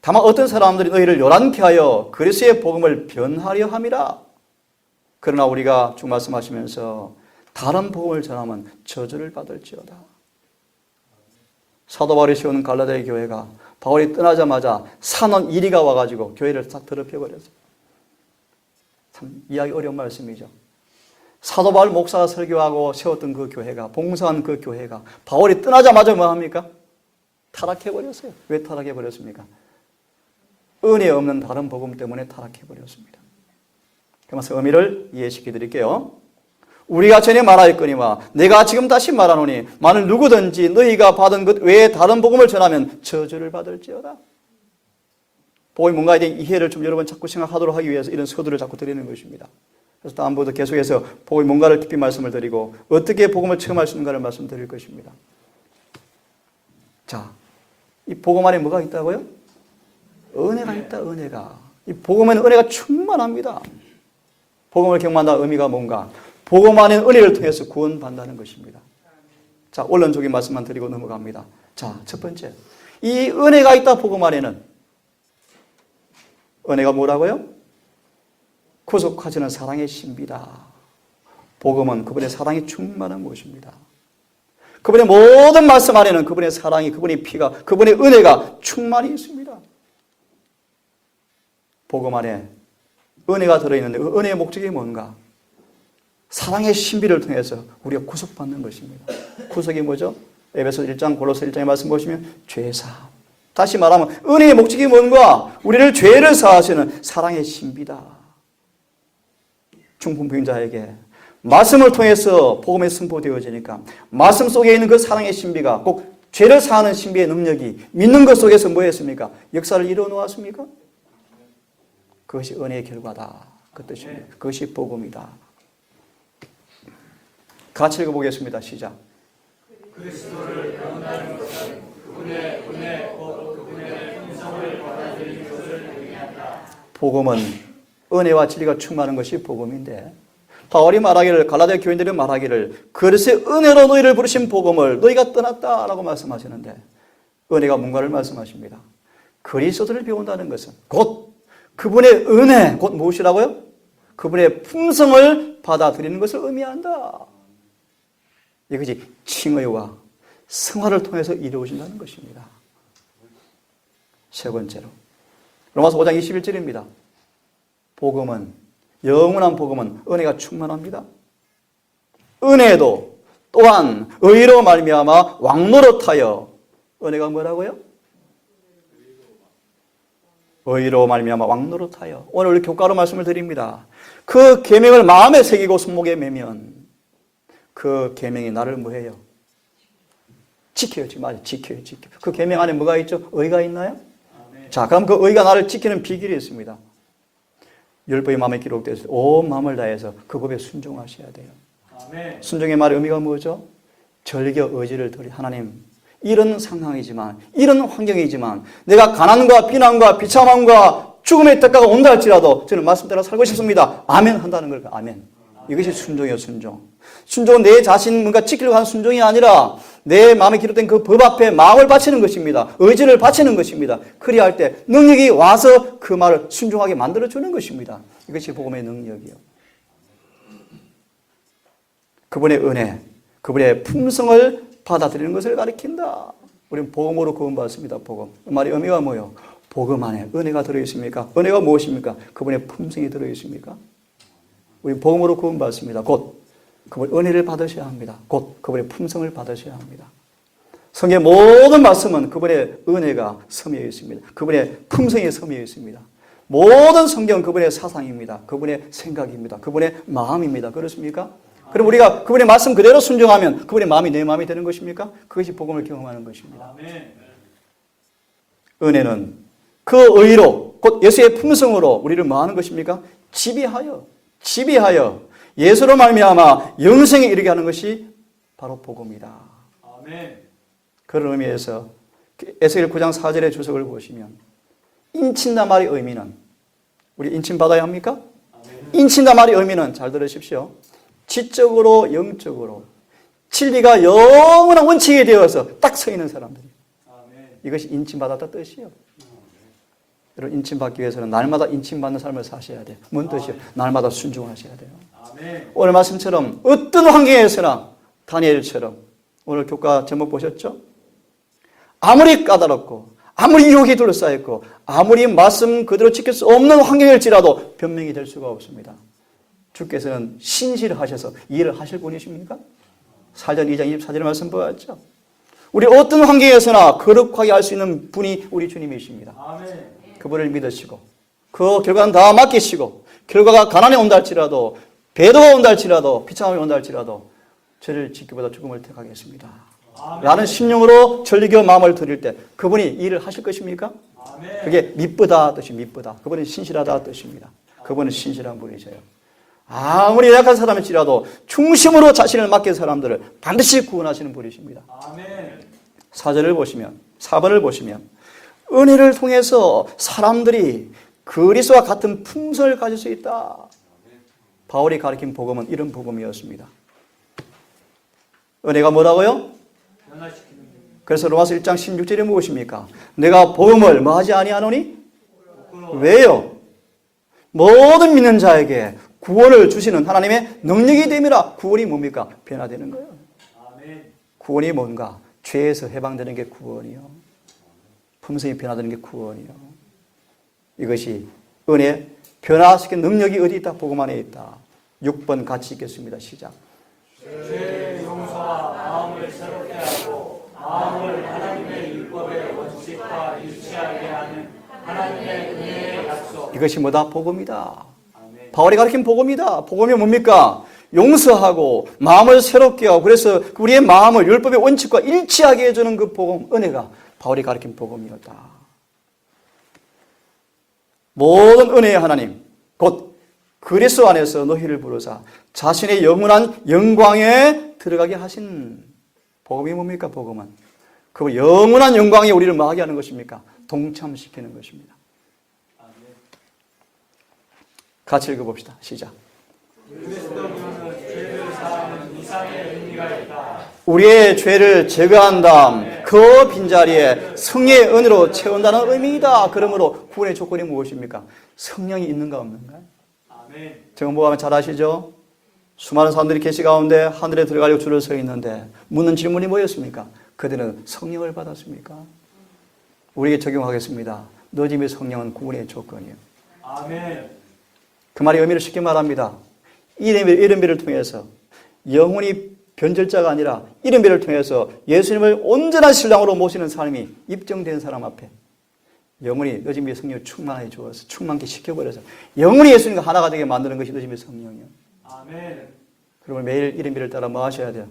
다만 어떤 사람들이 너희를 요란케 하여 그리스도의 복음을 변하려 함이라. 그러나 우리가 쭉 말씀하시면서 다른 복음을 전하면 저주를 받을지어다. 사도 바울이 세우는 갈라디아 교회가 바울이 떠나자마자 산원 1위가 와가지고 교회를 싹 더럽혀버렸어요. 참 이해하기 어려운 말씀이죠. 사도 바울 목사가 설교하고 세웠던 그 교회가, 봉사한 그 교회가 바울이 떠나자마자 뭐 합니까? 타락해버렸어요. 왜 타락해버렸습니까? 은혜 없는 다른 복음 때문에 타락해버렸습니다. 그래서 의미를 이해시켜 드릴게요. 우리가 전에 말하였거니와 내가 지금 다시 말하노니 만일 누구든지 너희가 받은 것 외에 다른 복음을 전하면 저주를 받을지어다. 복음이 뭔가에 대한 이해를 좀 여러분 자꾸 생각하도록 하기 위해서 이런 서두를 자꾸 드리는 것입니다. 그래서 다음부터 계속해서 복음이 뭔가를 깊이 말씀을 드리고 어떻게 복음을 체험할 수 있는가를 말씀드릴 것입니다. 자, 이 복음 안에 뭐가 있다고요? 은혜가 있다, 은혜가. 이 복음에는 은혜가 충만합니다. 복음을 경험한다는 의미가 뭔가? 복음 안에 은혜를 통해서 구원받는다는 것입니다. 자, 원론적인 말씀만 드리고 넘어갑니다. 자, 첫 번째. 이 은혜가 있다, 복음 안에는. 은혜가 뭐라고요? 구속하시는 사랑의 신비다. 복음은 그분의 사랑이 충만한 것입니다. 그분의 모든 말씀 안에는 그분의 사랑이, 그분의 피가, 그분의 은혜가 충만히 있습니다. 복음 안에 은혜가 들어있는데 그 은혜의 목적이 뭔가? 사랑의 신비를 통해서 우리가 구속받는 것입니다. 구속이 뭐죠? 에베소 1장, 골로새 1장의 말씀 보시면 죄사함. 다시 말하면 은혜의 목적이 뭔가? 우리를 죄를 사하시는 사랑의 신비다. 중풍병자에게 말씀을 통해서 복음이 선포되어지니까 말씀 속에 있는 그 사랑의 신비가 꼭 죄를 사하는 신비의 능력이 믿는 것 속에서 뭐였습니까? 역사를 이루어 놓았습니까? 그것이 은혜의 결과다. 그 뜻입니다. 그것이 복음이다. 같이 읽어보겠습니다. 시작. 그리스도를 배운다는 것은 그분의 은혜 곧 그분의 음성을 받아들이는 것을 의미한다. 복음은 은혜와 진리가 충만한 것이 복음인데 바울이 말하기를 갈라디아 교인들이 말하기를 그리스도의 은혜로 너희를 부르신 복음을 너희가 떠났다라고 말씀하시는데 은혜가 뭔가를 말씀하십니다. 그리스도를 배운다는 것은 곧 그분의 은혜, 곧 무엇이라고요? 그분의 품성을 받아들이는 것을 의미한다. 이것이 칭의와 성화를 통해서 이루어진다는 것입니다. 세 번째로 로마서 5장 21절입니다. 복음은, 영원한 복음은 은혜가 충만합니다. 은혜도 또한 의로 말미암아 왕노릇하여 은혜가 뭐라고요? 의로 말미암아 왕노릇하여. 오늘 교과로 말씀을 드립니다. 그 계명을 마음에 새기고 손목에 매면 그 계명이 나를 뭐해요? 지켜요. 지금 맞아요. 지켜요. 그 계명 안에 뭐가 있죠? 의가 있나요? 자, 그럼 그 의가 나를 지키는 비결이 있습니다. 율법이 마음에 기록되어 있어요. 온 마음을 다해서 그 법에 순종하셔야 돼요. 아멘. 순종의 말의 의미가 뭐죠? 절겨 의지를 드리 하나님, 이런 상황이지만, 이런 환경이지만 내가 가난과 비난과 비참함과 죽음의 대가가 온다 할지라도 저는 말씀대로 살고 싶습니다. 아멘 한다는 걸. 아멘. 이것이 순종이에요. 순종은 내 자신 뭔가 지키려고 하는 순종이 아니라 내 마음에 기록된 그 법 앞에 마음을 바치는 것입니다. 의지를 바치는 것입니다. 그리할 때 능력이 와서 그 말을 순종하게 만들어주는 것입니다. 이것이 복음의 능력이요. 그분의 은혜, 그분의 품성을 받아들이는 것을 가리킨다. 우리는 복음으로 구원받습니다. 복음. 그 말의 의미가 뭐예요? 복음 안에 은혜가 들어있습니까? 은혜가 무엇입니까? 그분의 품성이 들어있습니까? 우리 복음으로 구원받습니다. 곧 그분의 은혜를 받으셔야 합니다. 곧 그분의 품성을 받으셔야 합니다. 성경의 모든 말씀은 그분의 은혜가 서미해 있습니다. 그분의 품성이 서미해 있습니다. 모든 성경은 그분의 사상입니다. 그분의 생각입니다. 그분의 마음입니다. 그렇습니까? 그럼 우리가 그분의 말씀 그대로 순종하면 그분의 마음이 내 마음이 되는 것입니까? 그것이 복음을 경험하는 것입니다. 아멘. 은혜는 그 의로 곧 예수의 품성으로 우리를 뭐 하는 것입니까? 지배하여 예수로 말미암아 영생에 이르게 하는 것이 바로 복음이다. 아멘. 그런 의미에서 에스겔 9장 4절의 주석을 보시면 인친다 말의 의미는 우리 인친 받아야 합니까? 인친다 말의 의미는 잘 들으십시오. 지적으로 영적으로 진리가 영원한 원칙이 되어서 딱 서 있는 사람들. 아멘. 이것이 인친받았다 뜻이요. 여러분 인친받기 위해서는 날마다 인친받는 삶을 사셔야 돼요. 뭔 뜻이요? 날마다 순종하셔야 돼요. 아멘. 오늘 말씀처럼 어떤 환경에서나 다니엘처럼 오늘 교과 제목 보셨죠? 아무리 까다롭고 아무리 유혹이 둘러싸였고 아무리 말씀 그대로 지킬 수 없는 환경일지라도 변명이 될 수가 없습니다. 주께서는 신실하셔서 이해를 하실 분이십니까? 사전 2장 24절의 말씀 보았죠? 우리 어떤 환경에서나 거룩하게 할 수 있는 분이 우리 주님이십니다. 아멘. 그분을 믿으시고 그 결과는 다 맡기시고 결과가 가난이 온다 할지라도 배도가 온다 할지라도 비참함이 온다 할지라도 저를 지키보다 죽음을 택하겠습니다. 라는 심령으로 전리교 마음을 드릴 때 그분이 일을 하실 것입니까? 아멘. 그게 미쁘다 뜻이 미쁘다. 그분은 신실하다 뜻입니다. 그분은 신실한 분이세요. 아무리 약한 사람일지라도 중심으로 자신을 맡긴 사람들을 반드시 구원하시는 분이십니다. 아멘. 4절을 보시면 4번을 보시면 은혜를 통해서 사람들이 그리스도와 같은 품성을 가질 수 있다. 바울이 가르친 복음은 이런 복음이었습니다. 은혜가 뭐라고요? 변화시키는 분. 그래서 로마서 1장 16절이 무엇입니까? 내가 복음을 뭐 하지 아니하노니? 부끄러워. 왜요? 모든 믿는 자에게 구원을 주시는 하나님의 능력이 됨이라. 구원이 뭡니까? 변화되는 거예요. 아멘. 구원이 뭔가? 죄에서 해방되는 게 구원이요. 품성이 변화되는 게 구원이요. 이것이 은혜, 변화시키는 능력이 어디 있다? 복음 안에 있다. 6번 같이 읽겠습니다. 시작. 죄의 용서와 마음을 새롭게 하고 마음을 하나님의 율법의 원칙과 일치하게 하는 하나님의 은혜의 약속. 이것이 뭐다? 복음이다. 아멘. 바울이 가르친 복음이다. 복음이 뭡니까? 용서하고 마음을 새롭게 하고 그래서 우리의 마음을 율법의 원칙과 일치하게 해주는 그 복음, 은혜가 바울이 가르친 복음이었다. 모든 은혜의 하나님, 곧 그리스도 안에서 너희를 부르사 자신의 영원한 영광에 들어가게 하신 복음이 뭡니까? 복음은 그 영원한 영광에 우리를 뭐하게 하는 것입니까? 동참시키는 것입니다. 같이 읽어봅시다. 시작. 그리스도는 죄를 사하는 이상의 의미가 있다. 우리의 죄를 제거한 다음 그 빈자리에 성령의 은혜로 채운다는 의미이다. 그러므로 구원의 조건이 무엇입니까? 성령이 있는가 없는가? 아멘. 정보하면 잘 아시죠? 수많은 사람들이 계시 가운데 하늘에 들어가려고 줄을 서 있는데 묻는 질문이 뭐였습니까? 그들은 성령을 받았습니까? 우리에게 적용하겠습니다. 너 집의 성령은 구원의 조건이에요. 아멘. 그 말의 의미를 쉽게 말합니다. 이름비를 통해서 영혼이 변절자가 아니라 이름비를 통해서 예수님을 온전한 신랑으로 모시는 사람이 입증된 사람 앞에 영혼이 너 집의 성령을 충만하게 주어서 충만케 시켜버려서 영혼이 예수님과 하나가 되게 만드는 것이 너 집의 성령이에요. 아멘. 그러면 매일 이름비를 따라 뭐 하셔야 돼요?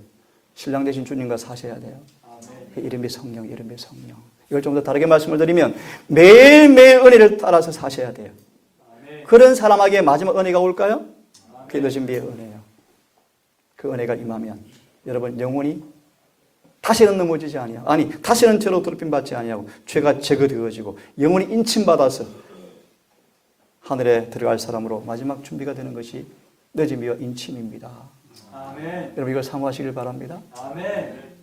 신랑 되신 주님과 사셔야 돼요. 아멘. 이름비 성령, 이름비 성령. 이걸 좀 더 다르게 말씀을 드리면 매일매일 은혜를 따라서 사셔야 돼요. 아멘. 그런 사람에게 마지막 은혜가 올까요? 그게 너 준비의 은혜예요. 그 은혜가 임하면 여러분 영혼이 다시는 넘어지지 아니하고 아니 다시는 죄로 더럽힘 받지 아니하고 죄가 제거되어지고 영혼이 인침받아서 하늘에 들어갈 사람으로 마지막 준비가 되는 것이 늦음이와 인침입니다. 아멘. 여러분 이걸 사모하시길 바랍니다. 아멘.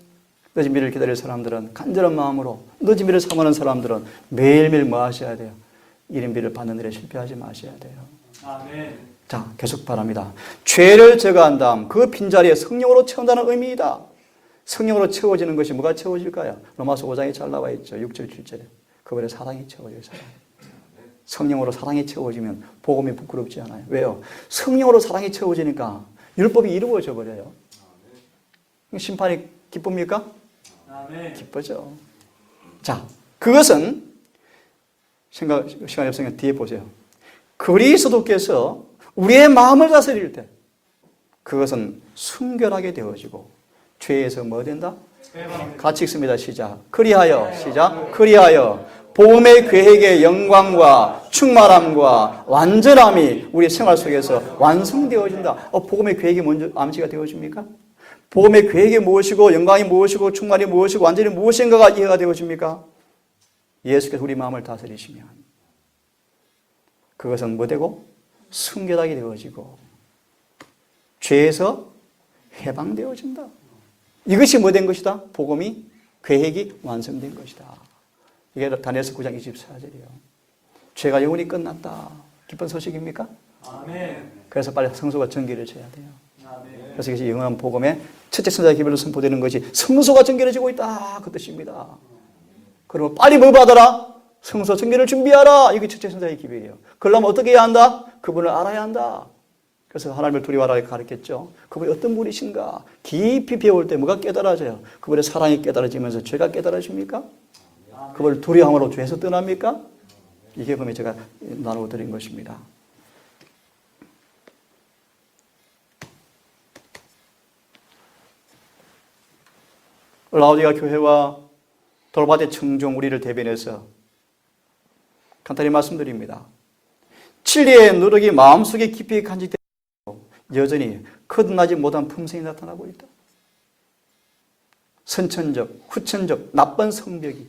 늦음이를 기다릴 사람들은 간절한 마음으로 늦음이를 사모하는 사람들은 매일매일 뭐 하셔야 돼요? 이른비를 받는 일에 실패하지 마셔야 돼요. 아멘. 자, 계속 바랍니다. 죄를 제거한 다음 그 빈자리에 성령으로 채운다는 의미이다. 성령으로 채워지는 것이 뭐가 채워질까요? 로마서 5장에 잘 나와 있죠. 6절 7절에. 그분의 사랑이 채워져요. 사랑. 성령으로 사랑이 채워지면 복음이 부끄럽지 않아요. 왜요? 성령으로 사랑이 채워지니까 율법이 이루어져 버려요. 심판이 기쁩니까? 아멘. 기쁘죠. 자, 그것은 시간이 없으니까 뒤에 보세요. 그리스도께서 우리의 마음을 다스릴 때 그것은 순결하게 되어지고 죄에서 뭐 된다? 같이 읽습니다. 시작. 그리하여 시작. 그리하여 복음의 계획의 영광과 충만함과 완전함이 우리 생활 속에서 완성되어진다. 복음의 계획이 먼저 암시가 되어집니까? 복음의 계획이 무엇이고 영광이 무엇이고 충만이 무엇이고 완전히 무엇인가가 이해가 되어집니까? 예수께서 우리 마음을 다스리시면 그것은 뭐 되고? 순결하게 되어지고 죄에서 해방되어진다. 이것이 뭐 된 것이다? 복음이 계획이 완성된 것이다. 이게 다니엘서 9장 24절이에요. 죄가 영원히 끝났다. 기쁜 소식입니까? 아멘. 그래서 빨리 성소가 정결을 져야 돼요. 아멘. 그래서 이것이 영원한 복음의 첫째 선자의 기별로 선포되는 것이 성소가 정결해지고 있다. 그 뜻입니다. 그리고 빨리 뭐 받아라? 성소 정결을 준비하라. 이게 첫째 선자의 기별이에요. 그러려면 어떻게 해야 한다? 그분을 알아야 한다. 그래서 하나님을 두려워하라 가르쳤죠. 그분이 어떤 분이신가? 깊이 배울 때 뭐가 깨달아져요? 그분의 사랑이 깨달아지면서 죄가 깨달아집니까? 그분을 두려움으로 죄에서 떠납니까? 이게 보면 제가 나누어 드린 것입니다. 라오디가 교회와 돌바데 청중 우리를 대변해서 간단히 말씀드립니다. 진리의 누룩이 마음속에 깊이 간직되고 여전히 거듭나지 못한 품성이 나타나고 있다. 선천적, 후천적 나쁜 성벽이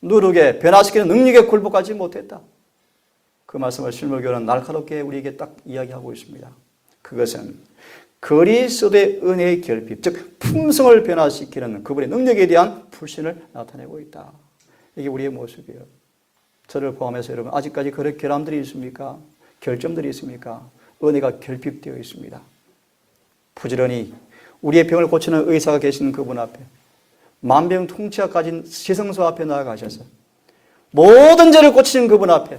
누룩에 변화시키는 능력에 굴복하지 못했다. 그 말씀을 실물교는 날카롭게 우리에게 딱 이야기하고 있습니다. 그것은 그리스도의 은혜의 결핍, 즉 품성을 변화시키는 그분의 능력에 대한 불신을 나타내고 있다. 이게 우리의 모습이에요. 저를 포함해서 여러분 아직까지 그런 결함들이 있습니까? 결점들이 있습니까? 은혜가 결핍되어 있습니다. 부지런히 우리의 병을 고치는 의사가 계신 그분 앞에 만병통치약 가진 지성소 앞에 나아가셔서 모든 죄를 고치는 그분 앞에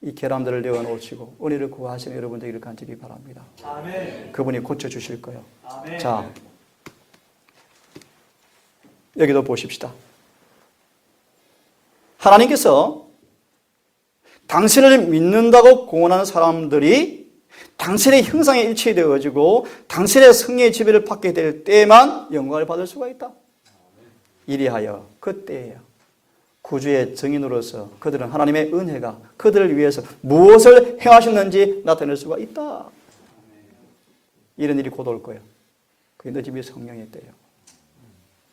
이 결함들을 내어놓으시고 은혜를 구하시는 여러분 되기를 간절히 바랍니다. 아멘. 그분이 고쳐주실 거예요. 아멘. 자, 여기도 보십시다. 하나님께서 당신을 믿는다고 공언하는 사람들이 당신의 형상에 일치되어지고 당신의 성령의 지배를 받게 될 때만 영광을 받을 수가 있다. 이리하여 그때에요. 구주의 증인으로서 그들은 하나님의 은혜가 그들을 위해서 무엇을 행하셨는지 나타낼 수가 있다. 이런 일이 곧 올 거예요. 그게 너 집이 성령의 때예요.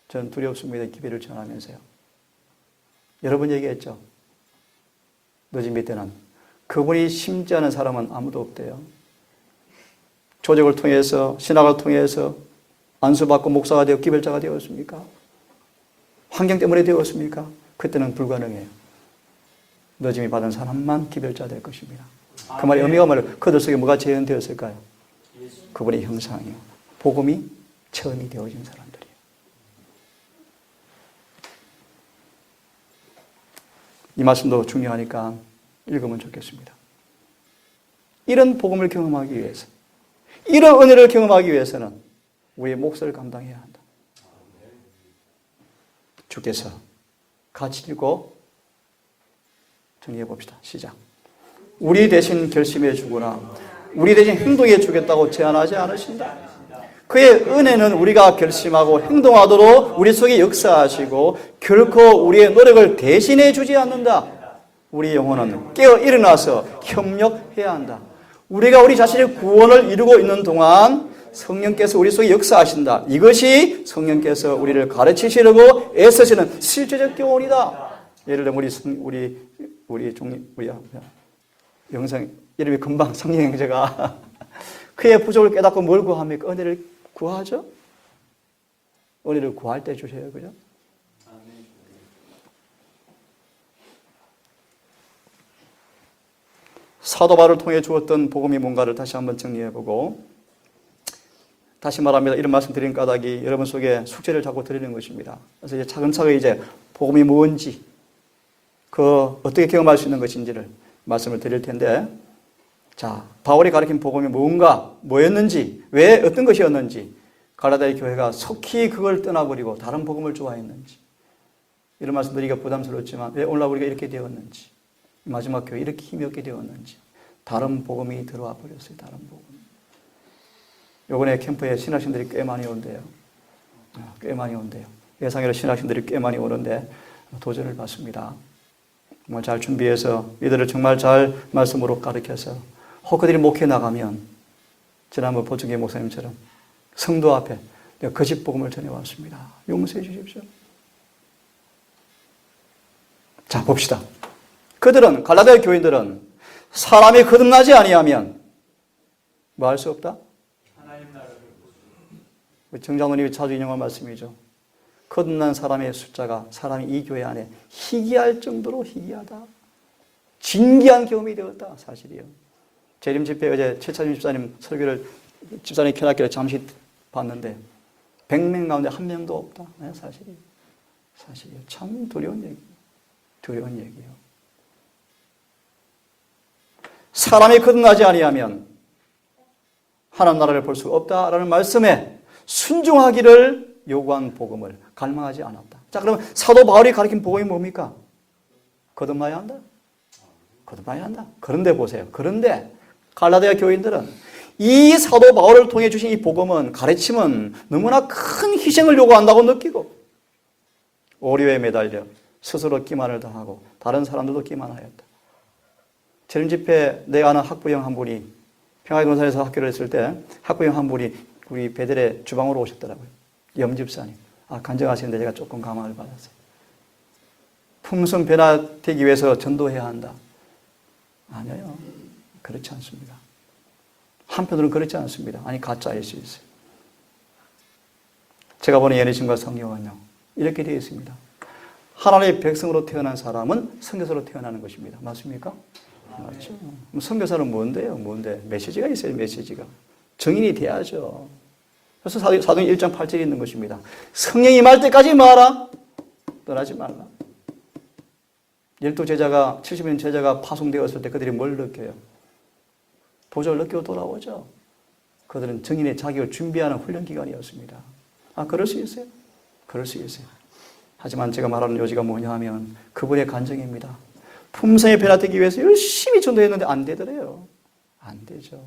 저는 두렵습니다. 기별을 전하면서요. 여러분 얘기했죠. 너 집의 때는 그분이 심지 않은 사람은 아무도 없대요. 조직을 통해서 신학을 통해서 안수받고 목사가 되어 기별자가 되었습니까? 환경 때문에 되었습니까? 그때는 불가능해요. 너짐이 받은 사람만 기별자 될 것입니다. 그 말의 의미가 뭐예요? 그들 속에 뭐가 재현되었을까요? 그분의 형상이요. 복음이 처음이 되어진 사람들이에요. 이 말씀도 중요하니까 읽으면 좋겠습니다. 이런 복음을 경험하기 위해서, 이런 은혜를 경험하기 위해서는 우리의 몫을 감당해야 한다. 주께서 같이 읽고 정리해 봅시다. 시작. 우리 대신 결심해 주거나 우리 대신 행동해 주겠다고 제안하지 않으신다. 그의 은혜는 우리가 결심하고 행동하도록 우리 속에 역사하시고 결코 우리의 노력을 대신해 주지 않는다. 우리 영혼은 깨어 일어나서 협력해야 한다. 우리가 우리 자신의 구원을 이루고 있는 동안 성령께서 우리 속에 역사하신다. 이것이 성령께서 우리를 가르치시려고 애쓰시는 실제적 교훈이다. 예를 들면 우리 영상 이름이 금방 성령 형제가 그의 부족을 깨닫고 뭘 구합니까? 은혜를 구하죠. 은혜를 구할 때 주셔요, 그죠? 사도 바울을 통해 주었던 복음이 뭔가를 다시 한번 정리해보고, 다시 말합니다. 이런 말씀 드린 까닭이 여러분 속에 숙제를 자꾸 드리는 것입니다. 그래서 이제 차근차근 이제 복음이 뭔지, 어떻게 경험할 수 있는 것인지를 말씀을 드릴 텐데, 자, 바울이 가르친 복음이 뭔가, 뭐였는지, 왜 어떤 것이었는지, 갈라디아 교회가 속히 그걸 떠나버리고 다른 복음을 좋아했는지, 이런 말씀 드리기가 부담스럽지만 왜 오늘날 우리가 이렇게 되었는지, 마지막 교회 이렇게 힘이 없게 되었는지, 다른 복음이 들어와 버렸어요. 다른 복음. 요번에 캠프에 신학생들이 꽤 많이 온대요. 꽤 많이 온대요. 예상외로 신학생들이 꽤 많이 오는데, 도전을 받습니다. 정말 잘 준비해서 이들을 정말 잘 말씀으로 가르쳐서 혹 그들이 목회 나가면 지난번 보충기 목사님처럼 성도 앞에 내가 거짓 복음을 전해왔습니다. 용서해 주십시오. 자, 봅시다. 그들은, 갈라디아 교인들은 사람이 거듭나지 아니하면 뭐 할 수 없다? 하나님 나라를 정장로님이 자주 인용한 말씀이죠. 거듭난 사람의 숫자가 사람이 이 교회 안에 희귀할 정도로 희귀하다. 진기한 경험이 되었다. 사실이요. 재림 집회 어제 최찬윤 집사님 설교를 집사님 켜놨길래 잠시 봤는데 100명 가운데 한 명도 없다. 네, 사실이요. 사실이요. 참 두려운 얘기예요. 두려운 얘기예요. 사람이 거듭나지 아니하면 하나님 나라를 볼 수 없다라는 말씀에 순종하기를 요구한 복음을 갈망하지 않았다. 자, 그러면 사도 바울이 가르친 복음이 뭡니까? 거듭나야 한다. 거듭나야 한다. 그런데 보세요. 그런데 갈라디아 교인들은 이 사도 바울을 통해 주신 이 복음은, 가르침은 너무나 큰 희생을 요구한다고 느끼고 오류에 매달려 스스로 기만을 당하고 다른 사람들도 기만하였다. 재림 집회 내가 아는 학부형 한 분이 평화동산에서 학교를 했을 때 학부형 한 분이 우리 베델의 주방으로 오셨더라고요. 염집사님. 간증하시는데 제가 조금 감화를 받았어요. 품성 변화되기 위해서 전도해야 한다. 아니에요. 그렇지 않습니다. 한편으로는 그렇지 않습니다. 아니, 가짜일 수 있어요. 제가 보는 예리신과 성경은요, 이렇게 되어 있습니다. 하나님의 백성으로 태어난 사람은 선교사로 태어나는 것입니다. 맞습니까? 맞죠. 선교사는 뭔데요? 뭔데? 메시지가 있어요, 메시지가. 정인이 돼야죠. 그래서 사도행 1장 8절에 있는 것입니다. 성령이 임할 때까지 마라. 떠나지 말라. 12제자가, 70년 제자가 파송되었을 때 그들이 뭘 느껴요? 도저히 느끼고 돌아오죠. 그들은 정인의 자격을 준비하는 훈련 기간이었습니다. 그럴 수 있어요? 그럴 수 있어요. 하지만 제가 말하는 요지가 뭐냐 하면 그분의 간증입니다. 품성에 변화되기 위해서 열심히 전도했는데 안 되더래요. 안 되죠.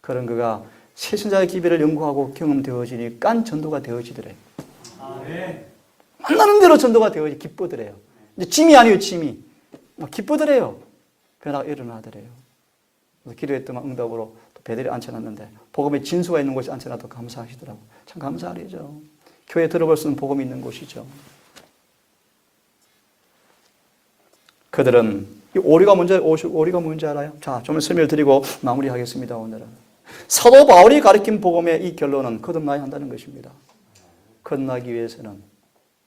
그런 그가 세신자의 기별을 연구하고 경험되어지니까 전도가 되어지더래요. 아멘. 만나는 대로 전도가 되어지 기쁘더래요. 이제 짐이 아니에요, 짐이. 기쁘더래요. 변화가 일어나더래요. 그래서 기도했더만 응답으로 또 베델에 앉혀놨는데 복음의 진수가 있는 곳에 앉혀놔도 감사하시더라고요. 참 감사한 일이죠. 교회 들어볼 수 있는 복음이 있는 곳이죠. 그들은 오리가 뭔지 알아요? 자, 좀 설명을 드리고 마무리하겠습니다. 오늘은 사도 바울이 가르친 복음의 이 결론은 거듭나야 한다는 것입니다. 거듭나기 위해서는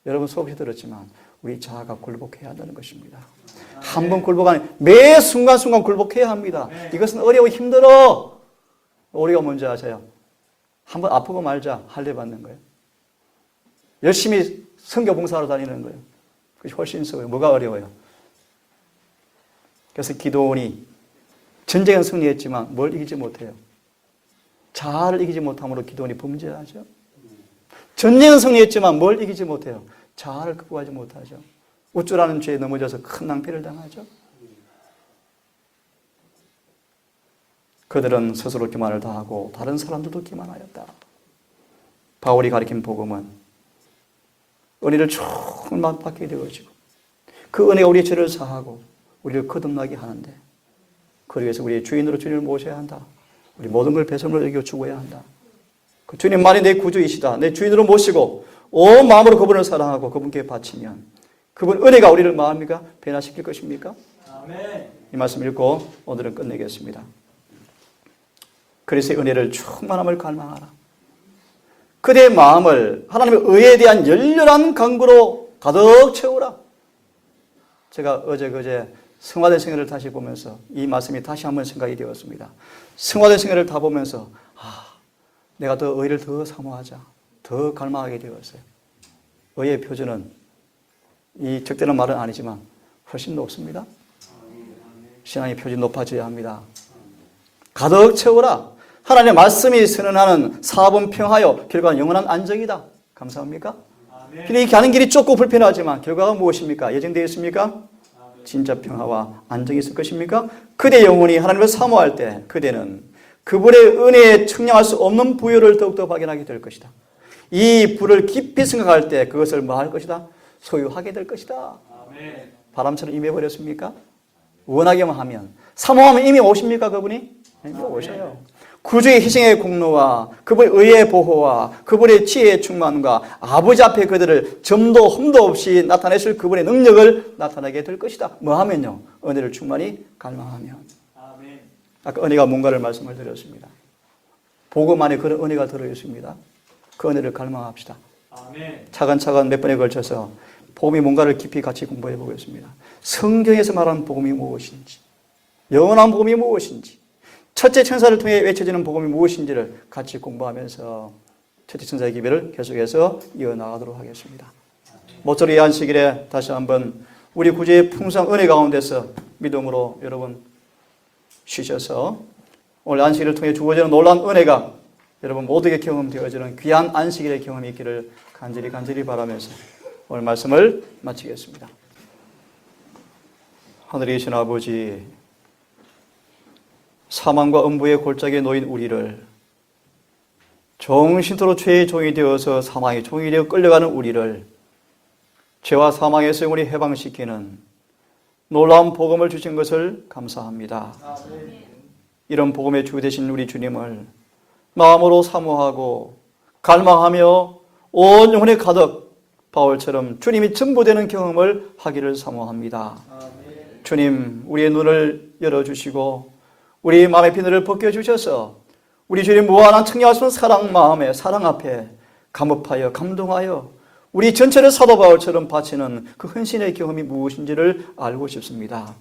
여러분 수없이 들었지만 우리 자아가 굴복해야 한다는 것입니다. 한 번 굴복하는 매 순간순간 굴복해야 합니다. 이것은 어려워 힘들어. 우리가 뭔지 아세요? 한 번 아프고 말자 할례 받는 거예요. 열심히 선교 봉사하러 다니는 거예요. 그것이 훨씬 쉬워요. 뭐가 어려워요? 그래서 기도원이 전쟁은 승리했지만 뭘 이기지 못해요? 자아를 이기지 못함으로 기도원이 범죄하죠. 전쟁은 승리했지만 뭘 이기지 못해요? 자아를 극복하지 못하죠. 우쭐하는 죄에 넘어져서 큰 낭패를 당하죠. 그들은 스스로 기만을 다하고 다른 사람들도 기만하였다. 바울이 가르친 복음은 은혜를 충만 받게 되어지고 그 은혜가 우리의 죄를 사하고 우리를 거듭나게 하는데 그러기 위해서 우리의 주인으로 주님을 모셔야 한다. 우리 모든 걸 배설물로 여기고 죽어야 한다. 그 주님만이 내 구주이시다. 내 주인으로 모시고 온 마음으로 그분을 사랑하고 그분께 바치면 그분 은혜가 우리를 마음입니까? 변화시킬 것입니까? 아멘. 이 말씀 읽고 오늘은 끝내겠습니다. 그리스도의 은혜를 충만함을 갈망하라. 그대의 마음을 하나님의 의에 대한 열렬한 강구로 가득 채우라. 제가 어제 성화된 생애를 다시 보면서 이 말씀이 다시 한번 생각이 되었습니다. 성화된 생애를 다 보면서 내가 더 의를 더 사모하자, 더 갈망하게 되었어요. 의의 표준은 이 적대는 말은 아니지만 훨씬 높습니다. 신앙의 표준이 높아져야 합니다. 가득 채우라. 하나님의 말씀이 선언하는 사번 평하여 결과는 영원한 안정이다. 감사합니까? 근데 이렇게 하는 길이 좁고 불편하지만 결과가 무엇입니까? 예정되어 있습니까? 진짜 평화와 안정이 있을 것입니까? 그대 영혼이 하나님을 사모할 때 그대는 그분의 은혜에 측량할 수 없는 부여를 더욱더 발견하게 될 것이다. 이 부를 깊이 생각할 때 그것을 뭐 할 것이다? 소유하게 될 것이다. 아멘. 바람처럼 임해버렸습니까? 원하기만 하면. 사모하면 이미 오십니까 그분이? 이미 오셔요. 구주의 희생의 공로와 그분의 의의 보호와 그분의 지혜의 충만과 아버지 앞에 그들을 점도 흠도 없이 나타내실 그분의 능력을 나타내게 될 것이다. 뭐 하면요? 은혜를 충만히 갈망하면. 아멘. 아까 은혜가 뭔가를 말씀을 드렸습니다. 복음 안에 그런 은혜가 들어있습니다. 그 은혜를 갈망합시다. 아멘. 차근차근 몇 번에 걸쳐서 복음이 뭔가를 깊이 같이 공부해 보겠습니다. 성경에서 말하는 복음이 무엇인지, 영원한 복음이 무엇인지, 첫째 천사를 통해 외쳐지는 복음이 무엇인지를 같이 공부하면서 첫째 천사의 기별을 계속해서 이어나가도록 하겠습니다. 모쪼록 이 안식일에 다시 한번 우리 구주의 풍성한 은혜 가운데서 믿음으로 여러분 쉬셔서 오늘 안식일을 통해 주어지는 놀라운 은혜가 여러분 모두에게 경험되어지는 귀한 안식일의 경험이 있기를 간절히 바라면서 오늘 말씀을 마치겠습니다. 하늘에 계신 아버지, 사망과 음부의 골짜기에 놓인 우리를, 정신토록 죄의 종이 되어서 사망의 종이 되어 끌려가는 우리를 죄와 사망에서 영원히 해방시키는 놀라운 복음을 주신 것을 감사합니다. 이런 복음의 주 되신 우리 주님을 마음으로 사모하고 갈망하며 온 영혼에 가득 바울처럼 주님이 전부 되는 경험을 하기를 사모합니다. 주님, 우리의 눈을 열어주시고 우리 마음의 비늘을 벗겨주셔서 우리 주님 무한한 청량하신 사랑 마음에 사랑 앞에 감업하여 감동하여 우리 전체를 사도 바울처럼 바치는 그 헌신의 경험이 무엇인지를 알고 싶습니다.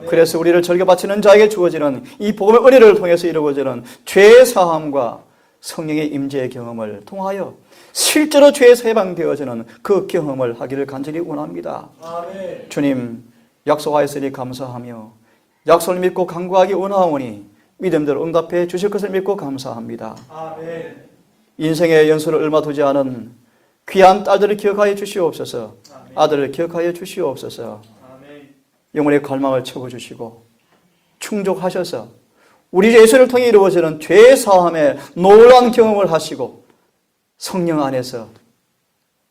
그래서 우리를 즐겨 바치는 자에게 주어지는 이 복음의 은혜를 통해서 이루어지는 죄의 사함과 성령의 임재의 경험을 통하여 실제로 죄에서 해방되어지는 그 경험을 하기를 간절히 원합니다. 아멘. 주님, 약속하였으니 감사하며 약속을 믿고 간구하기 원하오니 믿음대로 응답해 주실 것을 믿고 감사합니다. 아멘. 인생의 연수를 얼마 두지 않은 귀한 딸들을 기억하여 주시옵소서. 아들을 기억하여 주시옵소서. 아멘. 영혼의 갈망을 채워주시고 충족하셔서 우리 예수를 통해 이루어지는 죄의 사함에 놀라운 경험을 하시고 성령 안에서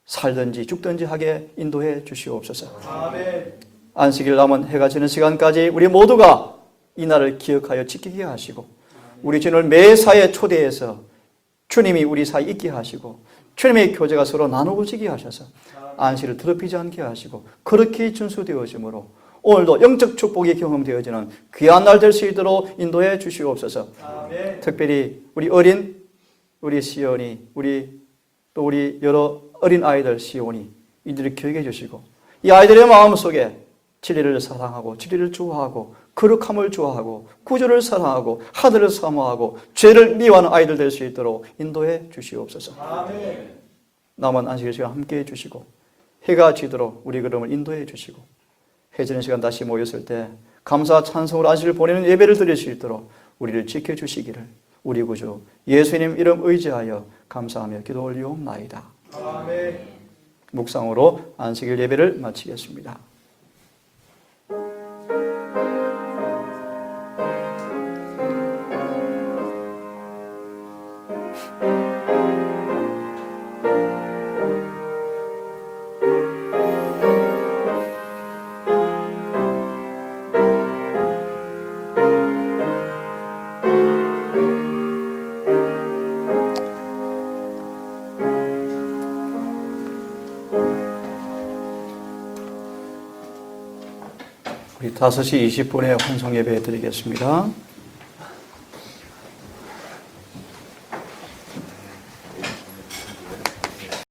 살든지 죽든지 하게 인도해 주시옵소서. 아멘. 안식일 남은 해가 지는 시간까지 우리 모두가 이 날을 기억하여 지키게 하시고 우리 주님을 매사에 초대해서 주님이 우리 사이에 있게 하시고 주님의 교제가 서로 나누어지게 하셔서 안식일을 더럽히지 않게 하시고 그렇게 준수되어지므로 오늘도 영적 축복이 경험되어지는 귀한 날 될 수 있도록 인도해 주시옵소서. 아멘. 특별히 우리 시온이 우리 여러 어린 아이들 시온이 이들을 기억해 주시고 이 아이들의 마음속에 진리를 사랑하고 진리를 좋아하고 거룩함을 좋아하고 구주를 사랑하고 하늘을 사모하고 죄를 미워하는 아이들 될 수 있도록 인도해 주시옵소서. 아멘. 남은 안식일 시간 함께해 주시고 해가 지도록 우리 걸음을 인도해 주시고 해지는 시간 다시 모였을 때 감사와 찬송으로 안식을 보내는 예배를 드릴 수 있도록 우리를 지켜주시기를 우리 구주 예수님 이름 의지하여 감사하며 기도 올리옵나이다. 아멘. 묵상으로 안식일 예배를 마치겠습니다. 우리 5시 20분에 환송 예배 드리겠습니다.